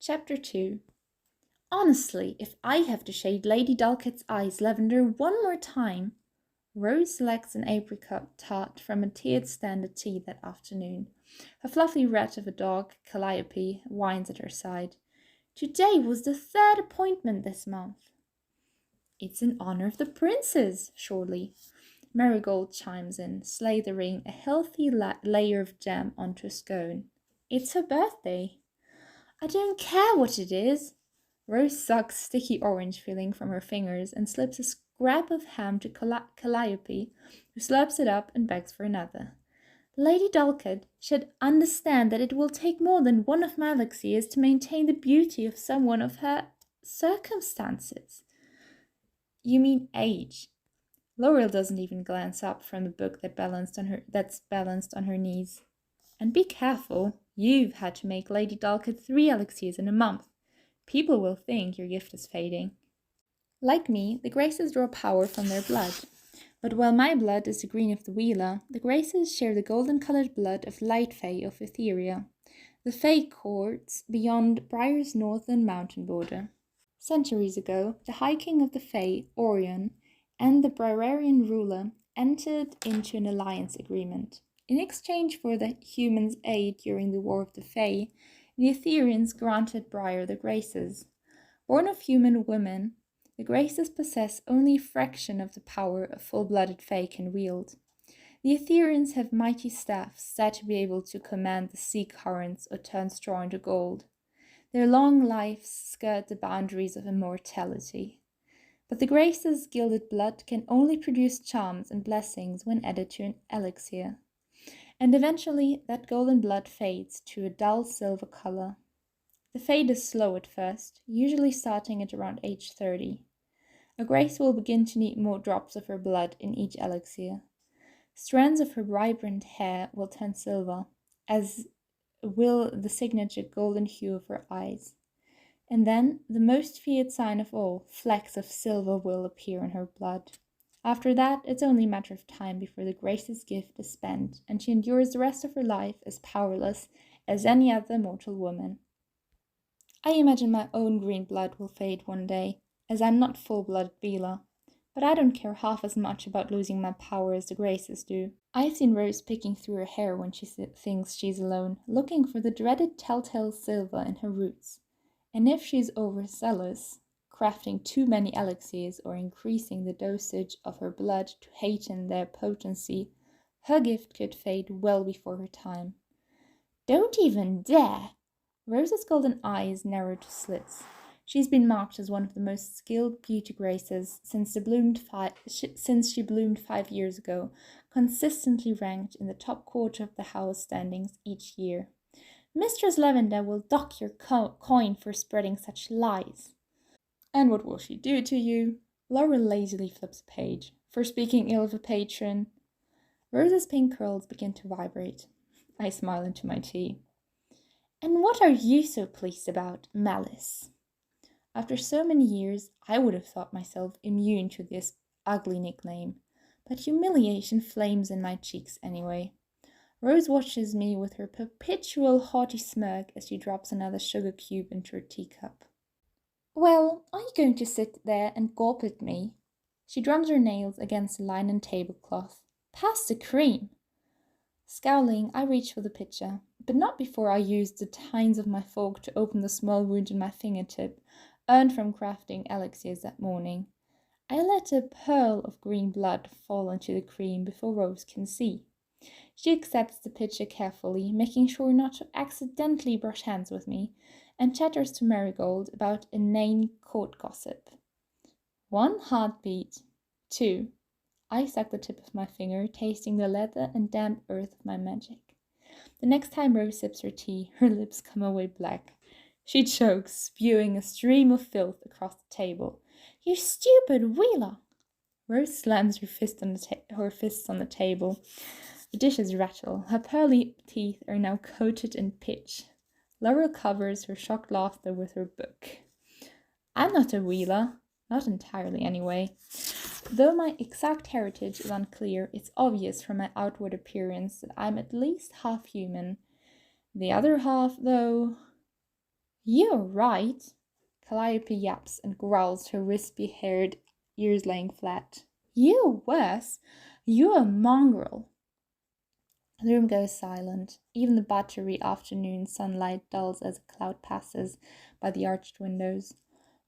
Chapter 2. Honestly, if I have to shade Lady Dulcet's eyes lavender one more time. Rose selects an apricot tart from a tiered stand at tea that afternoon. Her fluffy rat of a dog, Calliope, whines at her side. Today was the third appointment this month. It's in honor of the princess, surely. Marigold chimes in, slathering a healthy layer of jam onto a scone. It's her birthday. I don't care what it is. Rose sucks sticky orange filling from her fingers and slips a scrap of ham to Calliope, who slurps it up and begs for another. Lady Dulcet should understand that it will take more than one of my elixirs to maintain the beauty of someone of her circumstances. You mean age? Laurel doesn't even glance up from the book that's balanced on her knees. And be careful, you've had to make Lady Dulcet 3 elixirs in a month. People will think your gift is fading. Like me, the Graces draw power from their blood. But while my blood is the green of the Wheeler, the Graces share the golden-coloured blood of Light Fae of Etheria, the Fae courts beyond Briar's northern mountain border. Centuries ago, the High King of the Fae, Orion, and the Briarian ruler entered into an alliance agreement. In exchange for the humans' aid during the War of the Fae, the Etherians granted Briar the Graces. Born of human women, the Graces possess only a fraction of the power a full-blooded Fae can wield. The Etherians have mighty staffs said to be able to command the sea currents or turn straw into gold. Their long lives skirt the boundaries of immortality. But the Graces' gilded blood can only produce charms and blessings when added to an elixir. And eventually that golden blood fades to a dull silver color. The fade is slow at first, usually starting at around age 30. A Grace will begin to need more drops of her blood in each elixir. Strands of her vibrant hair will turn silver, as will the signature golden hue of her eyes. And then, the most feared sign of all, flecks of silver will appear in her blood. After that, it's only a matter of time before the Grace's gift is spent, and she endures the rest of her life as powerless as any other mortal woman. I imagine my own green blood will fade one day, as I'm not full-blooded Bela, but I don't care half as much about losing my power as the Graces do. I've seen Rose picking through her hair when she thinks she's alone, looking for the dreaded telltale silver in her roots. And if she's overzealous, crafting too many elixirs or increasing the dosage of her blood to heighten their potency, her gift could fade well before her time. Don't even dare! Rose's golden eyes narrowed to slits. She's been marked as one of the most skilled beauty Graces since she bloomed 5 years ago, consistently ranked in the top quarter of the house standings each year. Mistress Lavender will dock your coin for spreading such lies. And what will she do to you? Laurel lazily flips a page. For speaking ill of a patron. Rose's pink curls begin to vibrate. I smile into my tea. And what are you so pleased about, Malice? After so many years, I would have thought myself immune to this ugly nickname. But humiliation flames in my cheeks anyway. Rose watches me with her perpetual haughty smirk as she drops another sugar cube into her teacup. Well, are you going to sit there and gawp at me? She drums her nails against the linen tablecloth. Pass the cream! Scowling, I reach for the pitcher, but not before I use the tines of my fork to open the small wound in my fingertip, earned from crafting elixirs that morning. I let a pearl of green blood fall into the cream before Rose can see. She accepts the pitcher carefully, making sure not to accidentally brush hands with me, and chatters to Marigold about inane court gossip. 1 heartbeat. 2. I suck the tip of my finger, tasting the leather and damp earth of my magic. The next time Rose sips her tea, her lips come away black. She chokes, spewing a stream of filth across the table. You stupid Wheeler! Rose slams her fists on the table. The dishes rattle. Her pearly teeth are now coated in pitch. Laurel covers her shocked laughter with her book. I'm not a Wheeler. Not entirely, anyway. Though my exact heritage is unclear, it's obvious from my outward appearance that I'm at least half human. The other half, though... You're right. Calliope yaps and growls, her wispy-haired ears laying flat. You worse. You're a mongrel. The room goes silent. Even the buttery afternoon sunlight dulls as a cloud passes by the arched windows.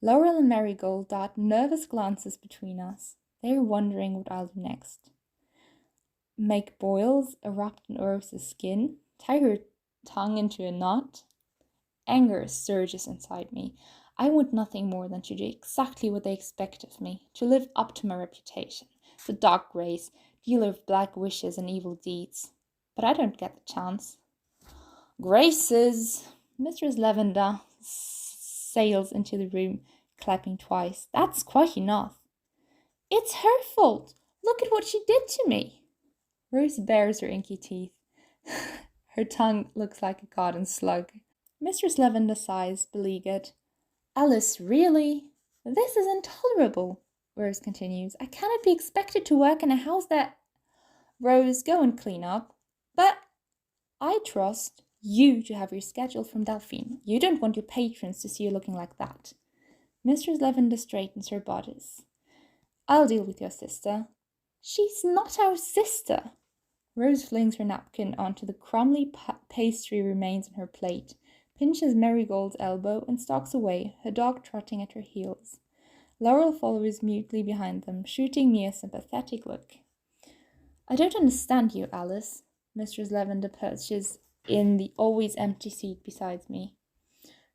Laurel and Marigold dart nervous glances between us. They are wondering what I'll do next. Make boils erupt on Aurora's skin? Tie her tongue into a knot? Anger surges inside me. I want nothing more than to do exactly what they expect of me, to live up to my reputation, the dark grace, dealer of black wishes and evil deeds. But I don't get the chance. Graces! Mistress Lavender sails into the room, clapping twice. That's quite enough. It's her fault. Look at what she did to me. Rose bares her inky teeth. Her tongue looks like a garden slug. Mistress Lavender sighs, beleaguered. Alyce, really? This is intolerable, Rose continues. I cannot be expected to work in a house that... Rose, go and clean up. But I trust you to have your schedule from Delphine. You don't want your patrons to see you looking like that. Mistress Lavender straightens her bodice. I'll deal with your sister. She's not our sister. Rose flings her napkin onto the crumbly pastry remains on her plate, pinches Marigold's elbow, and stalks away, her dog trotting at her heels. Laurel follows mutely behind them, shooting me a sympathetic look. I don't understand you, Alyce. Mistress Lavender perches in the always empty seat beside me.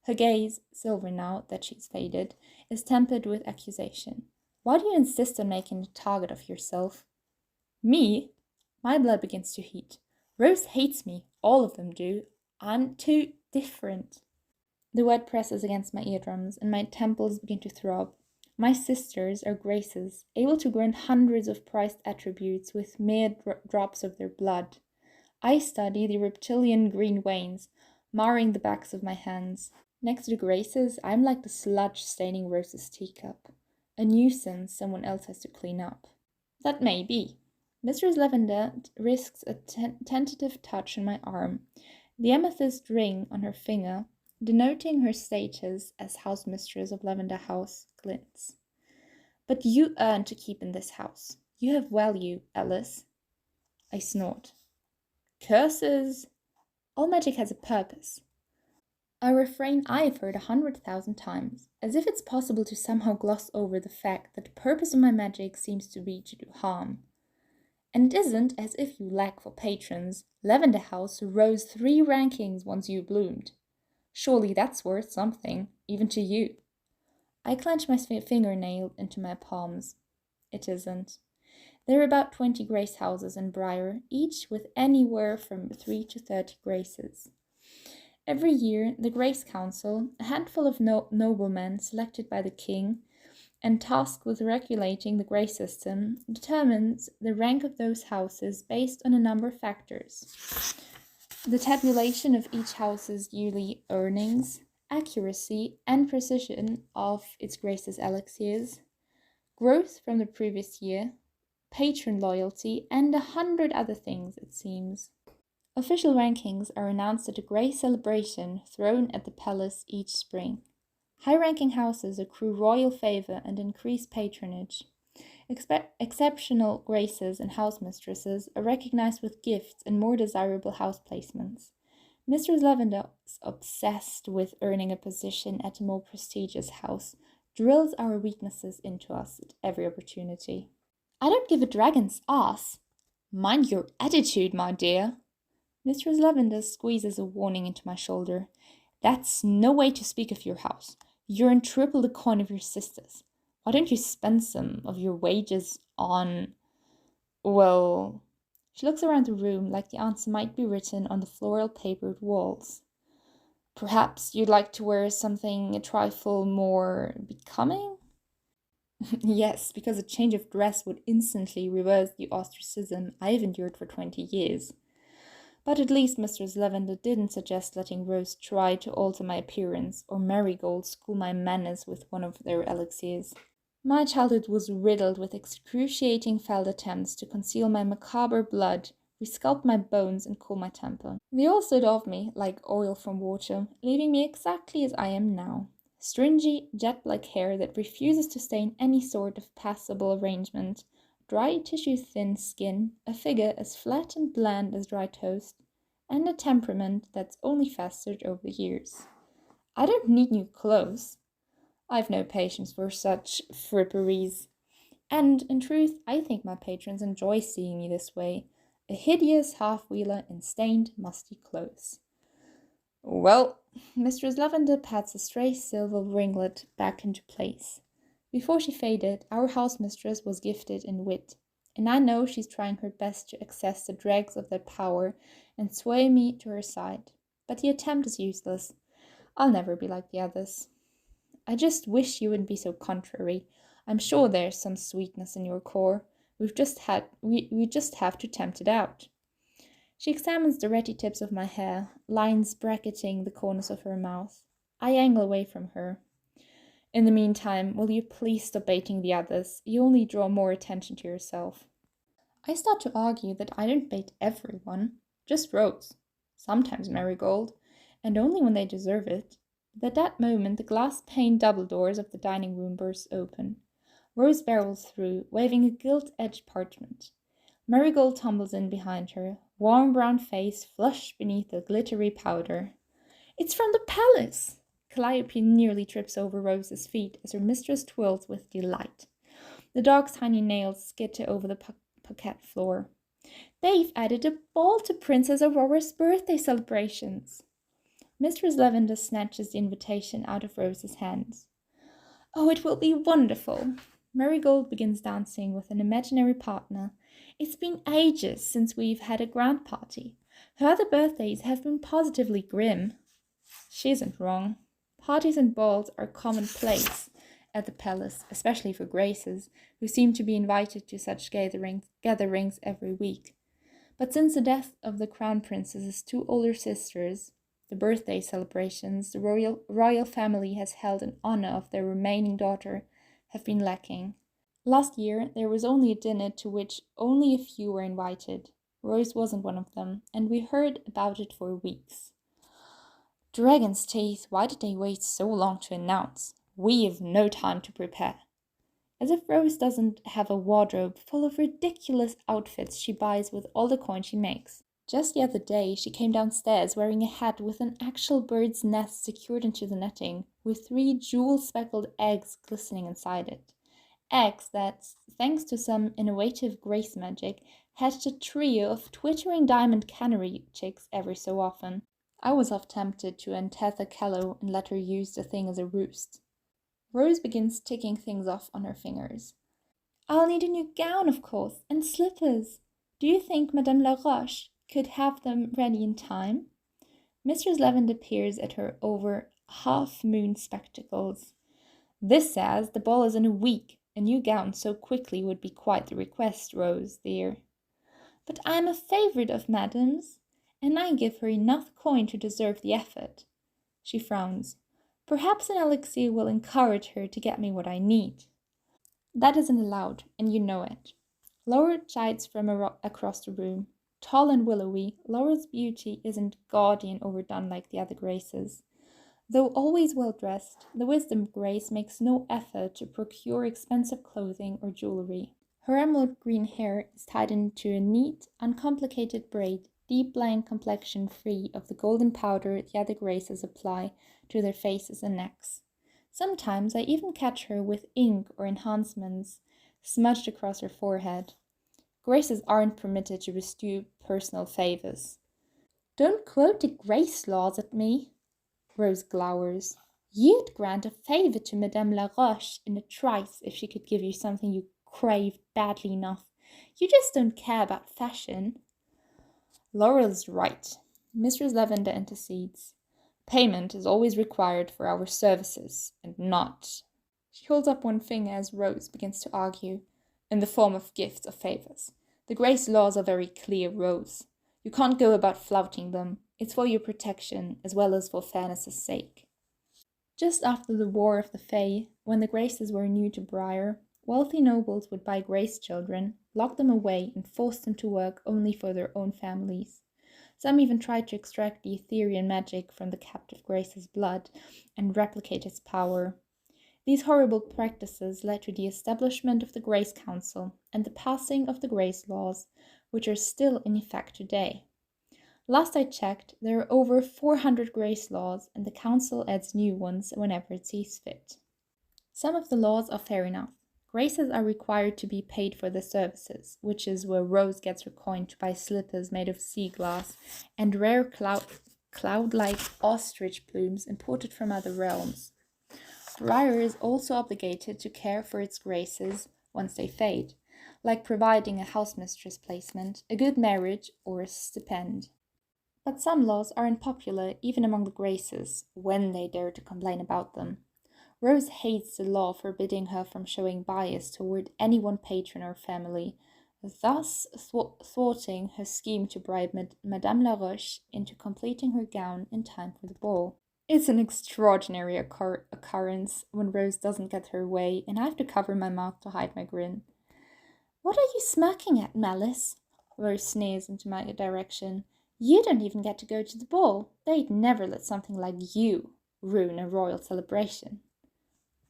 Her gaze, silver now that she's faded, is tempered with accusation. Why do you insist on making a target of yourself? Me? My blood begins to heat. Rose hates me, all of them do. I'm too different. The wet presses against my eardrums, and my temples begin to throb. My sisters are graces, able to grant hundreds of prized attributes with mere drops of their blood. I study the reptilian green veins, marring the backs of my hands. Next to the graces, I'm like the sludge staining Rose's teacup. A nuisance someone else has to clean up. That may be. Mistress Lavender risks a tentative touch on my arm. The amethyst ring on her finger, denoting her status as housemistress of Lavender House, glints. But you earn to keep in this house. You have value, Alyce. I snort. Curses! All magic has a purpose. A refrain I've heard 100,000 times, as if it's possible to somehow gloss over the fact that the purpose of my magic seems to be to do harm. And it isn't as if you lack for patrons. Lavender House rose 3 rankings once you bloomed. Surely that's worth something, even to you. I clench my fingernail into my palms. It isn't. There are about 20 grace houses in Briar, each with anywhere from 3 to 30 graces. Every year, the Grace Council, a handful of noblemen selected by the king and tasked with regulating the grace system, determines the rank of those houses based on a number of factors. The tabulation of each house's yearly earnings, accuracy and precision of its grace's elixirs, growth from the previous year, patron loyalty, and 100 other things, it seems. Official rankings are announced at a Grace celebration thrown at the palace each spring. High-ranking houses accrue royal favor and increase patronage. Exceptional graces and housemistresses are recognized with gifts and more desirable house placements. Mistress Lavender is obsessed with earning a position at a more prestigious house, drills our weaknesses into us at every opportunity. I don't give a dragon's ass. Mind your attitude, my dear. Mistress Lavender squeezes a warning into my shoulder. That's no way to speak of your house. You're in triple the coin of your sisters. Why don't you spend some of your wages on... Well... She looks around the room like the answer might be written on the floral papered walls. Perhaps you'd like to wear something a trifle more becoming? Yes, because a change of dress would instantly reverse the ostracism I've endured for 20 years. But at least Mistress Lavender didn't suggest letting Rose try to alter my appearance or Marigold school my manners with one of their elixirs. My childhood was riddled with excruciating failed attempts to conceal my macabre blood, We sculpt my bones and cool my temper. They all slid off me like oil from water, leaving me exactly as I am now. Stringy, jet-black hair that refuses to stay in any sort of passable arrangement, dry tissue-thin skin, a figure as flat and bland as dry toast, and a temperament that's only festered over the years. I don't need new clothes. I've no patience for such fripperies. And in truth, I think my patrons enjoy seeing me this way, a hideous half-wheeler in stained, musty clothes. Well, Mistress Lavender pats a stray silver ringlet back into place. Before she faded, our housemistress was gifted in wit, and I know she's trying her best to access the dregs of that power and sway me to her side. But the attempt is useless. I'll never be like the others. I just wish you wouldn't be so contrary. I'm sure there's some sweetness in your core. We just have to tempt it out. She examines the ratty tips of my hair, lines bracketing the corners of her mouth. I angle away from her. In the meantime, will you please stop baiting the others? You only draw more attention to yourself. I start to argue that I don't bait everyone, just Rose, sometimes Marigold, and only when they deserve it. But at that moment, the glass-paned double doors of the dining room burst open. Rose barrels through, waving a gilt-edged parchment. Marigold tumbles in behind her, warm brown face flushed beneath the glittery powder. It's from the palace! Calliope nearly trips over Rose's feet as her mistress twirls with delight. The dog's tiny nails skitter over the parquet floor. They've added a ball to Princess Aurora's birthday celebrations. Mistress Lavender snatches the invitation out of Rose's hands. Oh, it will be wonderful! Marigold begins dancing with an imaginary partner. It's been ages since we've had a grand party. Her other birthdays have been positively grim. She isn't wrong. Parties and balls are commonplace at the palace, especially for graces, who seem to be invited to such gatherings every week. But since the death of the crown princess's two older sisters, the birthday celebrations the royal family has held in honor of their remaining daughter have been lacking. Last year, there was only a dinner to which only a few were invited. Rose wasn't one of them, and we heard about it for weeks. Dragon's teeth, why did they wait so long to announce? We have no time to prepare. As if Rose doesn't have a wardrobe full of ridiculous outfits she buys with all the coin she makes. Just the other day, she came downstairs wearing a hat with an actual bird's nest secured into the netting, with 3 jewel-speckled eggs glistening inside it. Eggs that, thanks to some innovative grace magic, hatched a trio of twittering diamond canary chicks every so often. I was half tempted to untether Callow and let her use the thing as a roost. Rose begins ticking things off on her fingers. I'll need a new gown, of course, and slippers. Do you think Madame Laroche could have them ready in time? Mistress Lavender peers at her over half-moon spectacles. This says the ball is in a week. A new gown so quickly would be quite the request, Rose, dear. But I am a favourite of Madame's, and I give her enough coin to deserve the effort. She frowns. Perhaps an elixir will encourage her to get me what I need. That isn't allowed, and you know it. Laura chides from across the room. Tall and willowy, Laura's beauty isn't gaudy and overdone like the other graces. Though always well-dressed, the wisdom grace makes no effort to procure expensive clothing or jewelry. Her emerald green hair is tied into a neat, uncomplicated braid, deep blank complexion free of the golden powder the other graces apply to their faces and necks. Sometimes I even catch her with ink or enhancements smudged across her forehead. Graces aren't permitted to bestow personal favors. Don't quote the grace laws at me, Rose glowers. You'd grant a favor to Madame Laroche in a trice if she could give you something you crave badly enough. You just don't care about fashion. Laurel's right. Mistress Lavender intercedes. Payment is always required for our services, and not. She holds up one finger as Rose begins to argue. In the form of gifts or favors. The grace laws are very clear, Rose. You can't go about flouting them. It's for your protection, as well as for fairness' sake. Just after the War of the Fae, when the graces were new to Briar, Wealthy nobles would buy Grace children, lock them away, and force them to work only for their own families. Some even tried to extract the Ethereal magic from the captive Grace's blood and replicate its power. These horrible practices led to the establishment of the Grace Council and the passing of the Grace Laws, which are still in effect today. Last I checked, there are over 400 Grace Laws, and the Council adds new ones whenever it sees fit. Some of the laws are fair enough. Graces are required to be paid for their services, which is where Rose gets her coin to buy slippers made of sea glass and rare cloud-like ostrich plumes imported from other realms. Briar is also obligated to care for its Graces once they fade, like providing a housemistress placement, a good marriage, or a stipend. But some laws are unpopular even among the Graces, when they dare to complain about them. Rose hates the law forbidding her from showing bias toward any one patron or family, thus thwarting her scheme to bribe Madame Laroche into completing her gown in time for the ball. It's an extraordinary occurrence when Rose doesn't get her way, and I have to cover my mouth to hide my grin. "What are you smirking at, Malice?" Rose sneers into my direction. "You don't even get to go to the ball. They'd never let something like you ruin a royal celebration."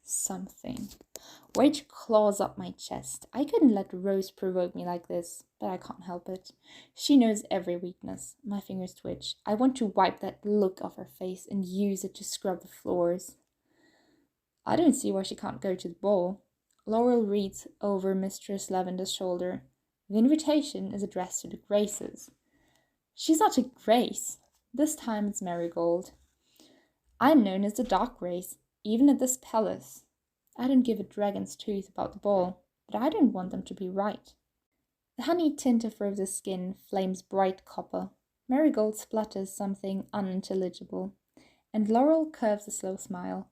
Something. Rage claws up my chest. I couldn't let Rose provoke me like this, but I can't help it. She knows every weakness. My fingers twitch. I want to wipe that look off her face and use it to scrub the floors. I don't see why she can't go to the ball. Laurel reads over Mistress Lavender's shoulder. The invitation is addressed to the Graces. She's not a Grace. This time it's Marigold. I'm known as the Dark Grace, even at this palace. I don't give a dragon's tooth about the ball, but I don't want them to be right. The honey tint of Rose's skin flames bright copper. Marigold splutters something unintelligible, and Laurel curves a slow smile.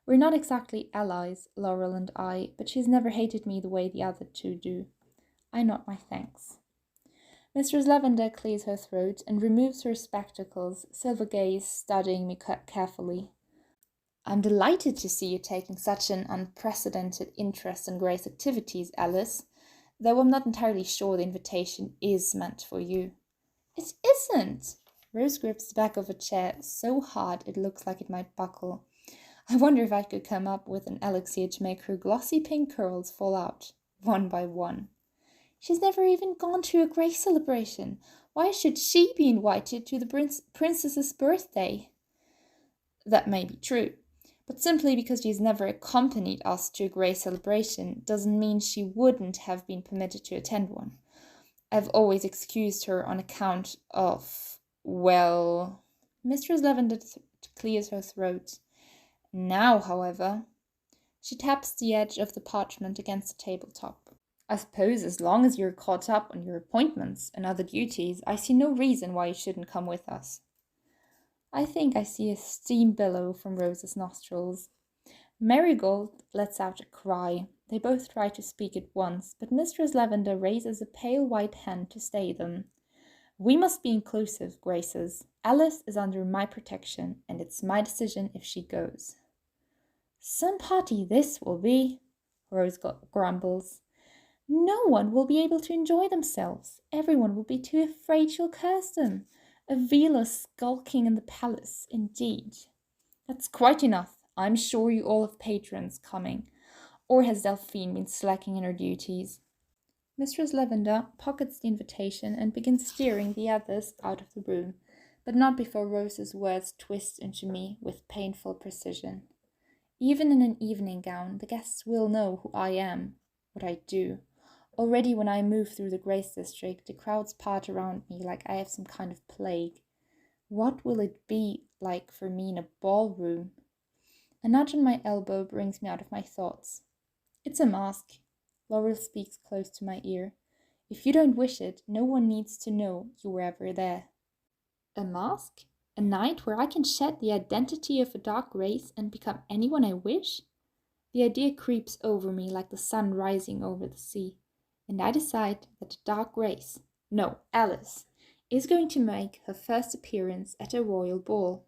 We're not exactly allies, Laurel and I, but she's never hated me the way the other two do. I nod my thanks. Mistress Lavender clears her throat and removes her spectacles, silver gaze studying me carefully. "I'm delighted to see you taking such an unprecedented interest in Grace activities, Alyce, though I'm not entirely sure the invitation is meant for you." "It isn't!" Rose grips the back of a chair so hard it looks like it might buckle. I wonder if I could come up with an elixir to make her glossy pink curls fall out, one by one. "She's never even gone to a Grace celebration. Why should she be invited to the princess's birthday?" That may be true, but simply because she's never accompanied us to a Grace celebration doesn't mean she wouldn't have been permitted to attend one. I've always excused her on account of, well... Mistress Lavender clears her throat. Now, however, she taps the edge of the parchment against the tabletop. "I suppose as long as you're caught up on your appointments and other duties, I see no reason why you shouldn't come with us." I think I see a steam billow from Rose's nostrils. Marigold lets out a cry. They both try to speak at once, but Mistress Lavender raises a pale white hand to stay them. "We must be inclusive, Graces. Alyce is under my protection, and it's my decision if she goes." "Some party this will be," Rose grumbles. "No one will be able to enjoy themselves. Everyone will be too afraid she'll curse them. A Vila skulking in the palace, indeed." "That's quite enough. I'm sure you all have patrons coming. Or has Delphine been slacking in her duties?" Mistress Lavender pockets the invitation and begins steering the others out of the room, but not before Rose's words twist into me with painful precision. "Even in an evening gown, the guests will know who I am, what I do. Already when I move through the Grace District, the crowds part around me like I have some kind of plague. What will it be like for me in a ballroom?" A nudge on my elbow brings me out of my thoughts. "It's a mask." Laurel speaks close to my ear. "If you don't wish it, no one needs to know you were ever there." "A mask? A night where I can shed the identity of a dark race and become anyone I wish?" The idea creeps over me like the sun rising over the sea, and I decide that the dark race, no, Alyce, is going to make her first appearance at a royal ball.